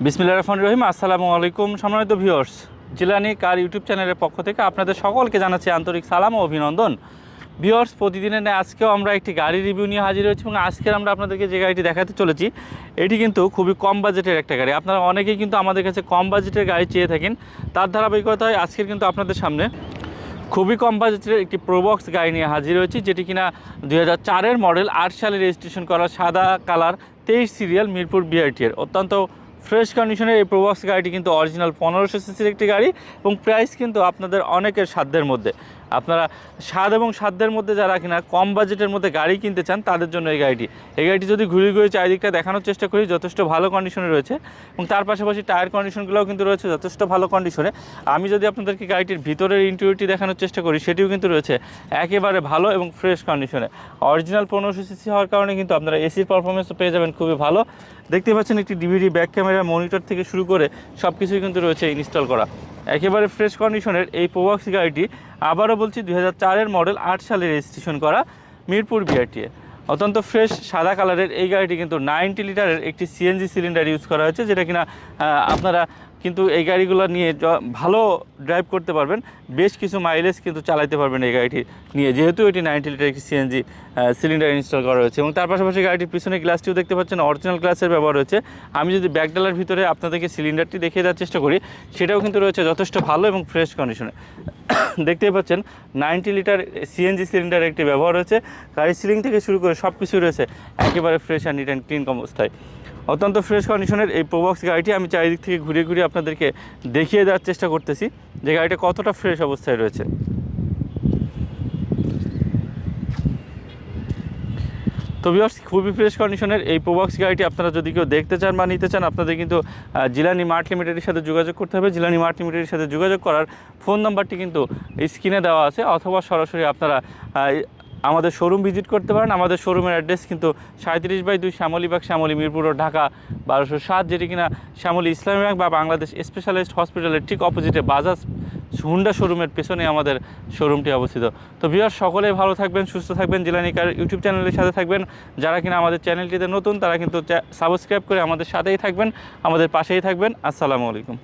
বিসমিল্লাহির রহমানির রহিম। আসসালামু আলাইকুম সম্মানিত ভিউয়ার্স, জিলানি কার ইউটিউব চ্যানেলের পক্ষ থেকে আপনাদের সকলকে জানাচ্ছি আন্তরিক সালাম ও অভিনন্দন। ভিউয়ার্স, প্রতিদিনের ন্যায় আজকেও আমরা একটি গাড়ি রিভিউ নিয়ে হাজির হয়েছি এবং আজকের আমরা আপনাদেরকে যে গাড়িটি দেখাতে চলেছি এটি কিন্তু খুবই কম বাজেটের একটা গাড়ি। আপনারা অনেকেই কিন্তু আমাদের কাছে কম বাজেটের গাড়ি চেয়ে থাকেন, তার ধারাবাহিকতায় আজকের কিন্তু আপনাদের সামনে খুবই কম বাজেটের একটি প্রোবক্স গাড়ি নিয়ে হাজির হয়েছি, যেটি কিনা 2004-এর মডেল, 8 সালে রেজিস্ট্রেশন করা, সাদা কালার, 23 সিরিয়াল, মিরপুর বিআরটি এর অত্যন্ত ফ্রেশ কন্ডিশনের এই প্রোবক্স গাড়িটি কিন্তু অরিজিনাল 1500 সিসির একটি গাড়ি এবং প্রাইস কিন্তু আপনাদের অনেকের সাধ্যের মধ্যে। আপনারা স্বাদ এবং সাধ্যের মধ্যে যারা কিনা কম বাজেটের মধ্যে গাড়ি কিনতে চান তাদের জন্য এই গাড়িটি যদি ঘুরে ঘুরে চারিদিকটা দেখানোর চেষ্টা করি, যথেষ্ট ভালো কন্ডিশনে রয়েছে এবং তার পাশাপাশি টায়ার কন্ডিশনগুলোও কিন্তু রয়েছে যথেষ্ট ভালো কন্ডিশনে। আমি যদি আপনাদেরকে গাড়িটির ভিতরের ইন্টেরিয়রটি দেখানোর চেষ্টা করি, সেটিও কিন্তু রয়েছে একেবারে ভালো এবং ফ্রেশ কন্ডিশনে। অরিজিনাল 1500 সিসি হওয়ার কারণে কিন্তু আপনারা এসির পারফরমেন্সও পেয়ে যাবেন খুবই ভালো। দেখতে পাচ্ছেন একটি ডিভিডি, ব্যাক ক্যামেরা, মনিটর থেকে শুরু করে সব কিছুই কিন্তু রয়েছে ইনস্টল করা। একেবারে ফ্রেশ কন্ডিশনের এই প্রোবক্স গাড়িটি, আবারও বলছি, 2004-এর মডেল, 8 সালে রেজিস্ট্রেশন করা, মিরপুর বিআরটি এ অত্যন্ত ফ্রেশ সাদা কালারের এই গাড়িটি কিন্তু 90 লিটারের একটি সিএনজি সিলিন্ডার ইউজ করা হয়েছে, যেটা কিনা আপনারা কিন্তু এই গাড়িগুলো নিয়ে ভালো ড্রাইভ করতে পারবেন, বেশ কিছু মাইলেজ কিন্তু চালাতে পারবেন এই গাড়িটি নিয়ে, যেহেতু এটি 90 লিটার একটি সিএনজি সিলিন্ডার ইনস্টল করা হয়েছে। এবং তার পাশাপাশি গাড়িটির পিছনে গ্লাসটিও দেখতে পাচ্ছেন অরিজিনাল গ্লাসের ব্যবহার হয়েছে। আমি যদি ব্যাকডালার ভিতরে আপনাদেরকে সিলিন্ডারটি দেখিয়ে দেওয়ার চেষ্টা করি, সেটাও কিন্তু রয়েছে যথেষ্ট ভালো এবং ফ্রেশ কন্ডিশনে। দেখতেই পাচ্ছেন 90 লিটার সিএনজি সিলিন্ডারের একটি ব্যবহার হয়েছে। গাড়ির সিলিং থেকে শুরু করে সব কিছু রয়েছে একেবারে fresh and neat and clean অবস্থায়। অত্যন্ত ফ্রেশ কন্ডিশনের এই প্রোবক্স গাড়িটি আমি চারিদিক থেকে ঘুরে ঘুরে আপনাদেরকে দেখিয়ে দেওয়ার চেষ্টা করতেছি যে গাড়িটা কতটা ফ্রেশ অবস্থায় রয়েছে। তো ভিউয়ার্স, খুবই ফ্রেশ কন্ডিশনের এই প্রোবক্স গাড়িটি আপনারা যদি কেউ দেখতে চান বা নিতে চান, আপনাদের কিন্তু জিলানি মার্ট লিমিটেডের সাথে যোগাযোগ করতে হবে। জিলানি মার্ট লিমিটেডের সাথে যোগাযোগ করার ফোন নাম্বারটি কিন্তু স্ক্রিনে দেওয়া আছে, অথবা সরাসরি আপনারা আমাদের শোরুম ভিজিট করতে পারেন। আমাদের শোরুমের অ্যাড্রেস কিন্তু 37/2 শ্যামলীবাগ, শ্যামলী, মিরপুর ঢাকা 1207, যেটি কিনা শ্যামলী ইসলামী ব্যাংক বা বাংলাদেশ স্পেশালিস্ট হসপিটালের ঠিক অপোজিটে বাজাজ হুন্ডা শোরুমের পেছনে আমাদের শোরুমটি অবস্থিত। তো ভিউয়ার্স, সকলেই ভালো থাকবেন, সুস্থ থাকবেন, জিলানি কার ইউটিউব চ্যানেলের সাথে থাকবেন। যারা কিনা আমাদের চ্যানেলটিতে নতুন, তারা কিন্তু সাবস্ক্রাইব করে আমাদের সাথেই থাকবেন, আমাদের পাশেই থাকবেন। আসসালামু আলাইকুম।